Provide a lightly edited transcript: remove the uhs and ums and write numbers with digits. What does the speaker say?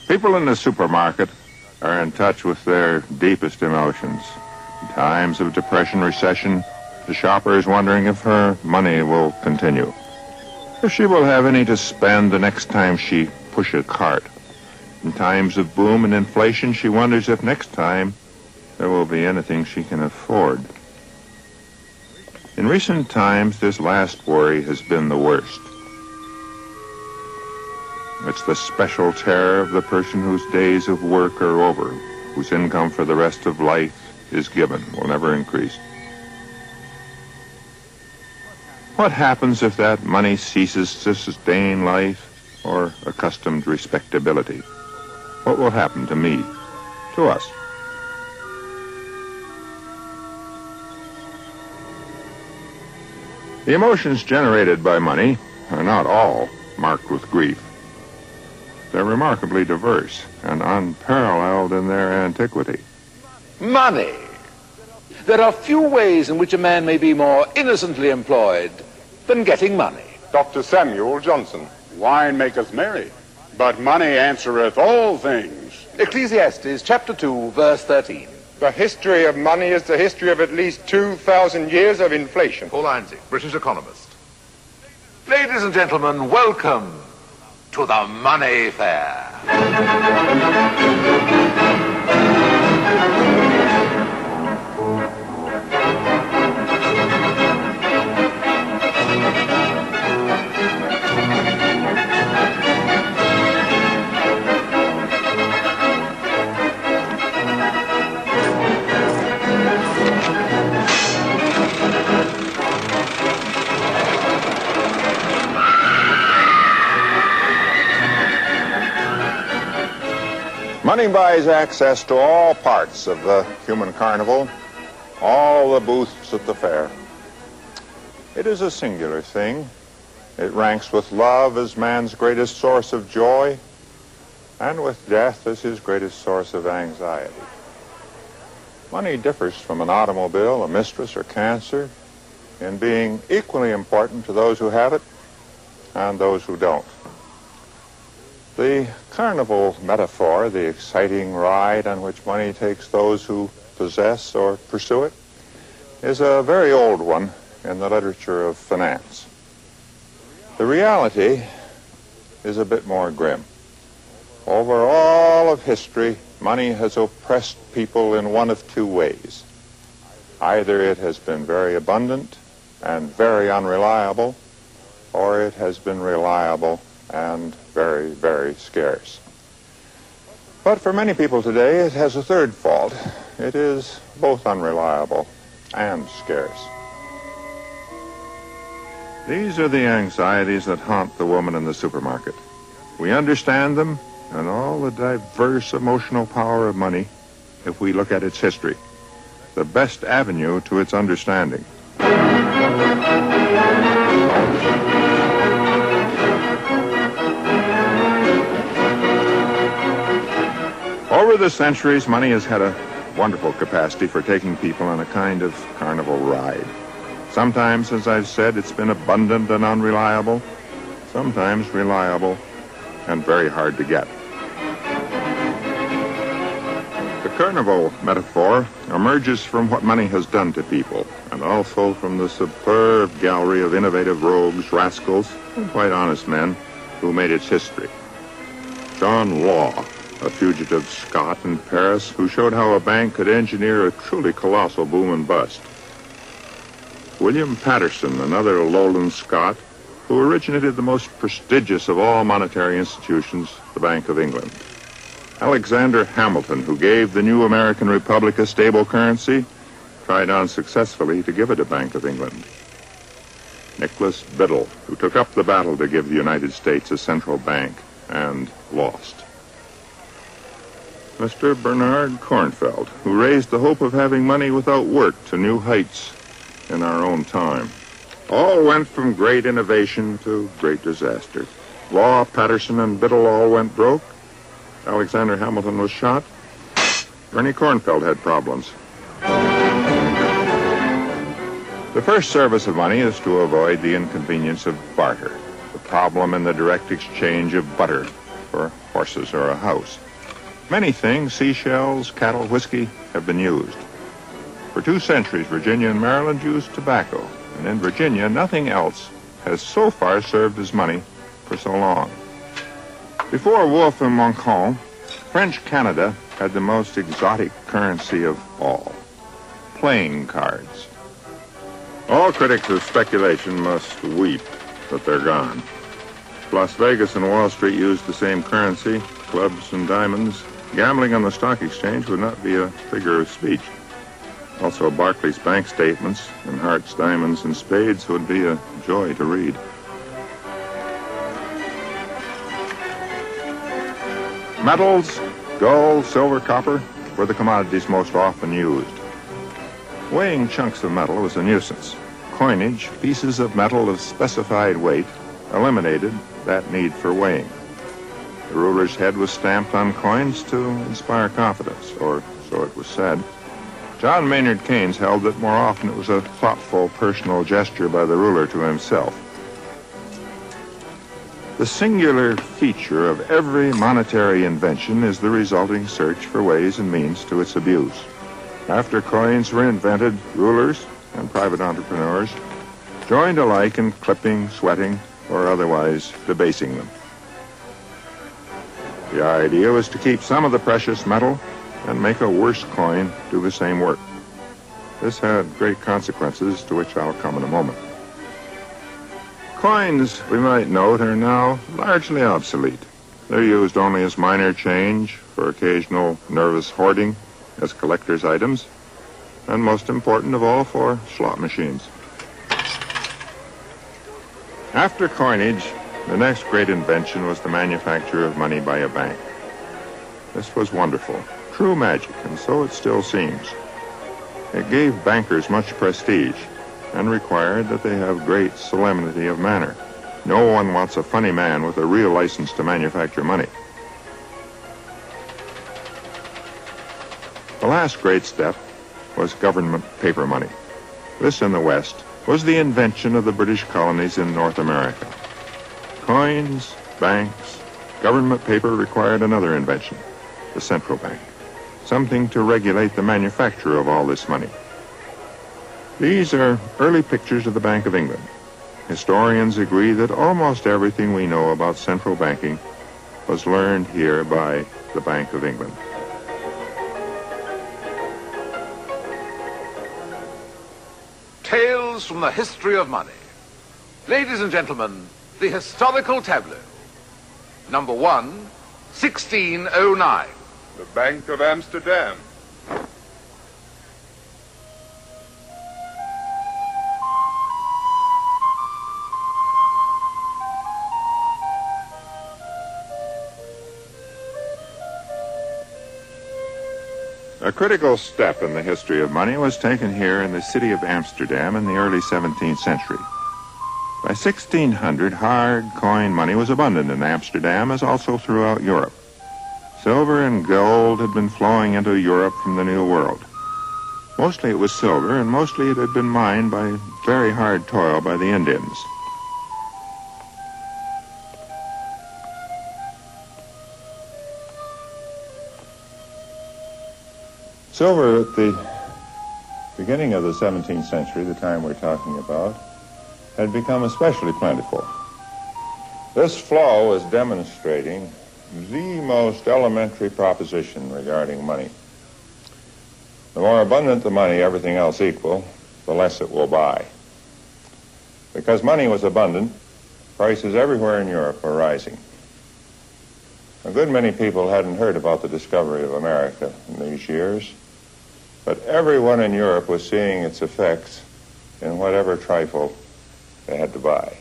People in the supermarket are in touch with their deepest emotions. In times of depression, recession, the shopper is wondering if her money will continue, if she will have any to spend the next time she push a cart. In times of boom and inflation, she wonders if next time there will be anything she can afford. In recent times, this last worry has been the worst. It's the special terror of the person whose days of work are over, whose income for the rest of life is given, will never increase. What happens if that money ceases to sustain life or accustomed respectability? What will happen to me, to us? The emotions generated by money are not all marked with grief. They're remarkably diverse and unparalleled in their antiquity. Money. There are few ways in which a man may be more innocently employed than getting money. Dr. Samuel Johnson. Wine maketh merry, but money answereth all things. Ecclesiastes chapter 2, verse 13. The history of money is the history of at least 2,000 years of inflation. Paul Einzig, British economist. Ladies and gentlemen, welcome to the Money Fair. Money buys access to all parts of the human carnival, all the booths at the fair. It is a singular thing. It ranks with love as man's greatest source of joy, and with death as his greatest source of anxiety. Money differs from an automobile, a mistress, or cancer in being equally important to those who have it and those who don't. The carnival metaphor, the exciting ride on which money takes those who possess or pursue it, is a very old one in the literature of finance. The reality is a bit more grim. Over all of history, money has oppressed people in one of two ways. Either it has been very abundant and very unreliable, or it has been reliable and very, very scarce. But for many people today, it has a third fault. It is both unreliable and scarce. These are the anxieties that haunt the woman in the supermarket. We understand them and all the diverse emotional power of money if we look at its history, the best avenue to its understanding. Over the centuries, money has had a wonderful capacity for taking people on a kind of carnival ride. Sometimes, as I've said, it's been abundant and unreliable, sometimes reliable and very hard to get. The carnival metaphor emerges from what money has done to people, and also from the superb gallery of innovative rogues, rascals, and quite honest men who made its history. John Law, a fugitive Scot in Paris who showed how a bank could engineer a truly colossal boom and bust. William Patterson, another lowland Scot, who originated the most prestigious of all monetary institutions, the Bank of England. Alexander Hamilton, who gave the new American Republic a stable currency, tried unsuccessfully to give it a Bank of England. Nicholas Biddle, who took up the battle to give the United States a central bank and lost. Mr. Bernard Cornfeld, who raised the hope of having money without work to new heights in our own time. All went from great innovation to great disaster. Law, Patterson, and Biddle all went broke. Alexander Hamilton was shot. Bernie Cornfeld had problems. The first service of money is to avoid the inconvenience of barter, the problem in the direct exchange of butter, for horses or a house. Many things, seashells, cattle, whiskey, have been used. For 2 centuries, Virginia and Maryland used tobacco, and in Virginia, nothing else has so far served as money for so long. Before Wolfe and Montcalm, French Canada had the most exotic currency of all, playing cards. All critics of speculation must weep that they're gone. Las Vegas and Wall Street used the same currency, clubs and diamonds. Gambling on the stock exchange would not be a figure of speech. Also, Barclays bank statements and hearts, diamonds, and spades would be a joy to read. Metals, gold, silver, copper, were the commodities most often used. Weighing chunks of metal was a nuisance. Coinage, pieces of metal of specified weight, eliminated that need for weighing. The ruler's head was stamped on coins to inspire confidence, or so it was said. John Maynard Keynes held that more often it was a thoughtful personal gesture by the ruler to himself. The singular feature of every monetary invention is the resulting search for ways and means to its abuse. After coins were invented, rulers and private entrepreneurs joined alike in clipping, sweating, or otherwise debasing them. The idea was to keep some of the precious metal and make a worse coin do the same work. This had great consequences, to which I'll come in a moment. Coins, we might note, are now largely obsolete. They're used only as minor change, for occasional nervous hoarding, as collector's items, and most important of all, for slot machines. After coinage, the next great invention was the manufacture of money by a bank. This was wonderful, true magic, and so it still seems. It gave bankers much prestige and required that they have great solemnity of manner. No one wants a funny man with a real license to manufacture money. The last great step was government paper money. This in the West was the invention of the British colonies in North America. Coins, banks, government paper required another invention, the central bank, something to regulate the manufacture of all this money. These are early pictures of the Bank of England. Historians agree that almost everything we know about central banking was learned here by the Bank of England. Tales from the history of money. Ladies and gentlemen, the historical tableau. Number 1, 1609. The Bank of Amsterdam. A critical step in the history of money was taken here in the city of Amsterdam in the early 17th century. By 1600, hard coin money was abundant in Amsterdam, as also throughout Europe. Silver and gold had been flowing into Europe from the New World. Mostly it was silver, and mostly it had been mined by very hard toil by the Indians. Silver at the beginning of the 17th century, the time we're talking about, had become especially plentiful. This flow is demonstrating the most elementary proposition regarding money. The more abundant the money, everything else equal, the less it will buy. Because money was abundant, prices everywhere in Europe were rising. A good many people hadn't heard about the discovery of America in these years, but everyone in Europe was seeing its effects in whatever trifle they had to buy.